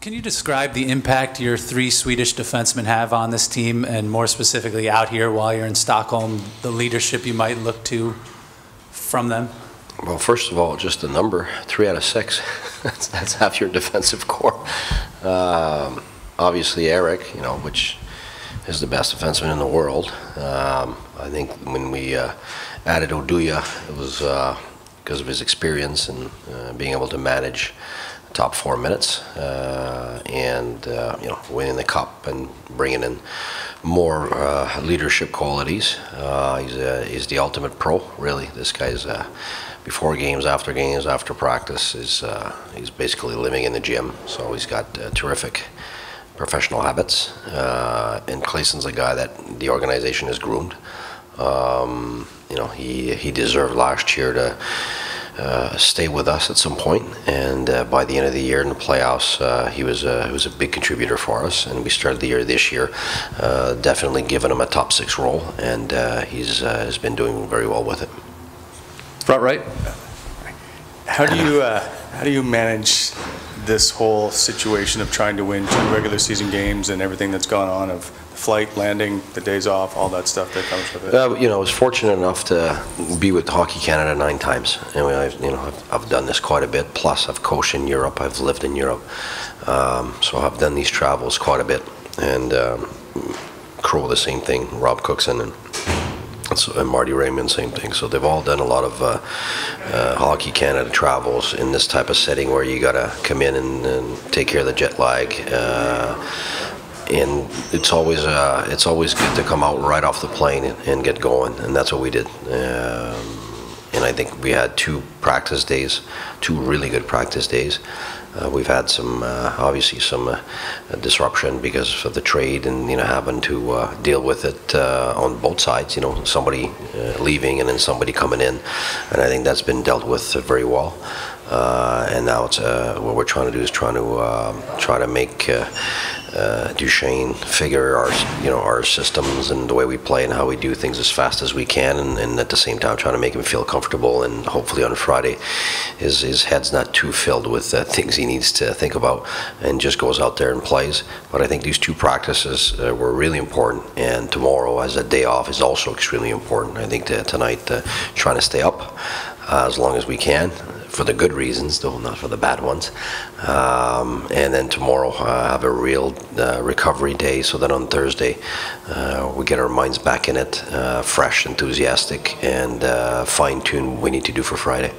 Can you describe the impact your three Swedish defensemen have on this team, and more specifically out here while you're in Stockholm, the leadership you might look to from them? Well, first of all, just the number, 3 out of 6. that's half your defensive core. Obviously, Eric, which is the best defenseman in the world. I think when we added Oduya, it was because of his experience and being able to manage top 4 minutes and winning the cup and bringing in more leadership qualities. He's the ultimate pro, really. This guy's before games, after practice, he's basically living in the gym. So he's got terrific professional habits, and Clayton's a guy that the organization has groomed. He deserved last year to stay with us at some point, and by the end of the year in the playoffs, he was a big contributor for us, and we started the year this year definitely giving him a top 6 role, and he's been doing very well with it. Front right. How do you manage this whole situation of trying to win 2 regular season games and everything that's gone on, of flight, landing, the days off, all that stuff that comes with it? I was fortunate enough to be with Hockey Canada 9 times. And I've done this quite a bit. Plus, I've coached in Europe. I've lived in Europe, so I've done these travels quite a bit. And Crow, the same thing. Rob Cookson and Marty Raymond, same thing. So they've all done a lot of Hockey Canada travels in this type of setting where you got to come in and take care of the jet lag. And it's always good to come out right off the plane and get going, and that's what we did. And I think we had 2 practice days, 2 really good practice days. We've had some, obviously, some disruption because of the trade and having to deal with it on both sides. Somebody leaving and then somebody coming in, and I think that's been dealt with very well. And now it's what we're trying to do is try to make Duchesne figure our systems and the way we play and how we do things as fast as we can, and at the same time trying to make him feel comfortable, and hopefully on Friday his head's not too filled with things he needs to think about and just goes out there and plays. But I think these 2 practices were really important, and tomorrow as a day off is also extremely important. I think tonight trying to stay up as long as we can, for the good reasons, though not for the bad ones. And then tomorrow have a real recovery day, so that on Thursday we get our minds back in it, fresh, enthusiastic, and fine-tune what we need to do for Friday.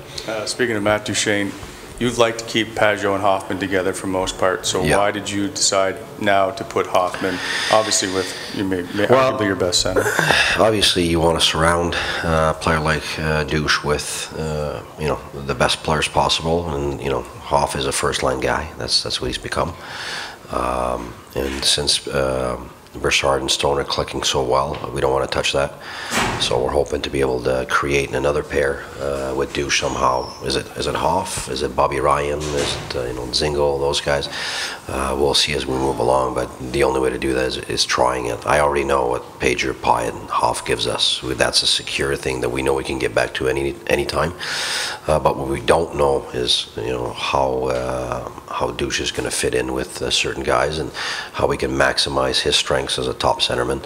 Speaking of Matt Duchesne, you'd like to keep Pajot and Hoffman together for most part, so yeah. Why did you decide now to put Hoffman, obviously with arguably your best center? Obviously you want to surround a player like Douche with the best players possible, and Hoff is a first-line guy. That's what he's become. And since Boucher and Stone are clicking so well, we don't want to touch that. So we're hoping to be able to create another pair with Douche somehow. Is it Hoff? Is it Bobby Ryan? Is it Zingle? Those guys? We'll see as we move along. But the only way to do that is trying it. I already know what Pager, Pye, and Hoff gives us. That's a secure thing that we know we can get back to any time. But what we don't know is how Douche is going to fit in with certain guys, and how we can maximize his strengths as a top centerman.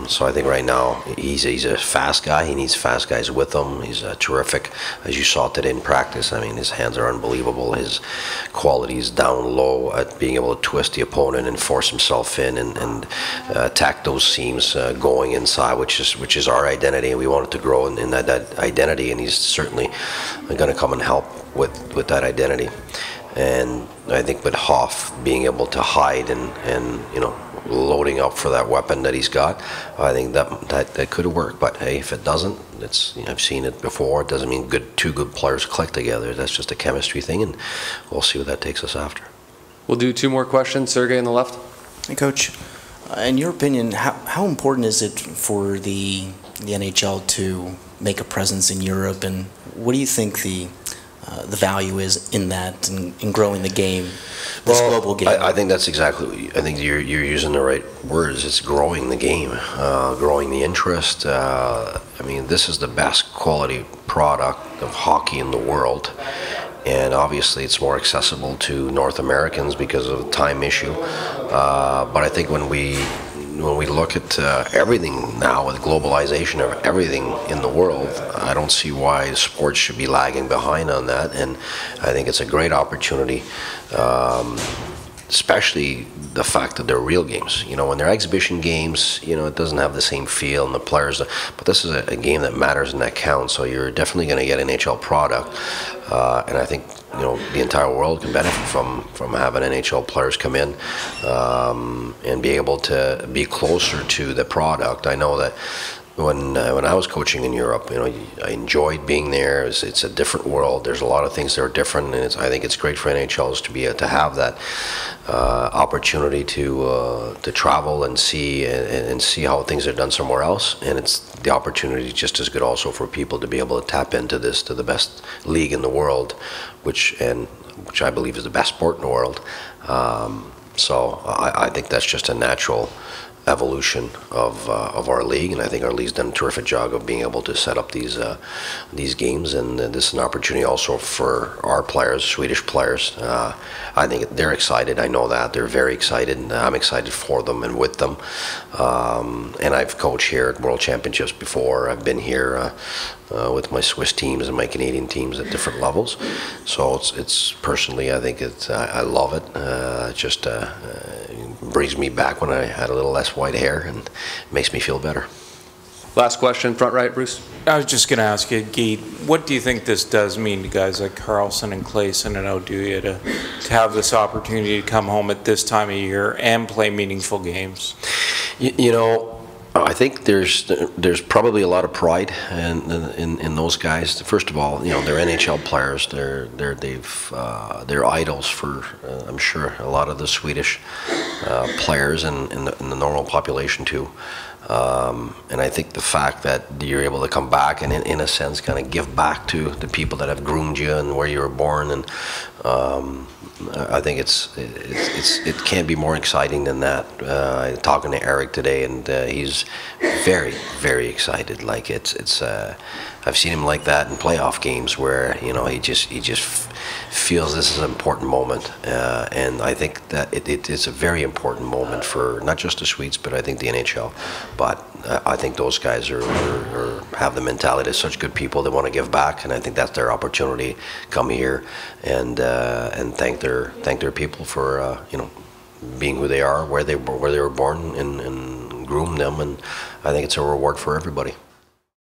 So I think right now he's a fast guy. He needs fast guys with him. He's terrific, as you saw today in practice. I mean, his hands are unbelievable. His qualities down low at being able to twist the opponent and force himself in and attack those seams going inside, which is our identity, and we want it to grow in that identity. And he's certainly going to come and help with that identity. And I think with Hoff being able to hide and loading up for that weapon that he's got, I think that could work. But hey, if it doesn't, I've seen it before. It doesn't mean 2 good players click together. That's just a chemistry thing, and we'll see what that takes us after. We'll do 2 more questions. Sergey on the left. Hey, Coach. In your opinion, how important is it for the NHL to make a presence in Europe, and what do you think the value is in that, in growing the game, this global game? I think that's exactly. I think you're using the right words. It's growing the game, growing the interest. I mean, this is the best quality product of hockey in the world, and obviously it's more accessible to North Americans because of the time issue. But I think when we look at everything now with globalization of everything in the world, I don't see why sports should be lagging behind on that, and I think it's a great opportunity. Especially the fact that they're real games. You know, when they're exhibition games, you know, it doesn't have the same feel and the players, but this is a game that matters and that counts, so you're definitely going to get NHL product. And I think, you know, the entire world can benefit from having NHL players come in and be able to be closer to the product. I know that when I was coaching in Europe, you know, I enjoyed being there. It's a different world. There's a lot of things that are different, and I think it's great for NHLs to be to have that opportunity to travel and see how things are done somewhere else. And it's the opportunity just as good also for people to be able to tap into the best league in the world, which I believe is the best sport in the world. So I think that's just a natural evolution of our league, and I think our league's done a terrific job of being able to set up these games, and this is an opportunity also for our players, Swedish players. I think they're excited. I know that they're very excited, and I'm excited for them and with them. And I've coached here at World Championships before. I've been here with my Swiss teams and my Canadian teams at different levels. So it's personally, I think I love it. It just brings me back when I had a little less white hair and makes me feel better. Last question, front right, Bruce. I was just going to ask you, Gate, what do you think this does mean to guys like Carlson and Clayson and Oduya to have this opportunity to come home at this time of year and play meaningful games? You know, I think there's probably a lot of pride in those guys. First of all, you know, they're NHL players. They're idols for I'm sure a lot of the Swedish players and in the normal population too. And I think the fact that you're able to come back and in a sense kind of give back to the people that have groomed you and where you were born, and I think it can't be more exciting than that. Talking to Eric today, and he's very, very excited. Like I've seen him like that in playoff games where, you know, he just feels this is an important moment, and I think that it's a very important moment for not just the Swedes, but I think the NHL. But I think those guys have the mentality. They're such good people. They want to give back, and I think that's their opportunity. Come here and thank their people for you know, being who they are, where they were born, and groom them. And I think it's a reward for everybody.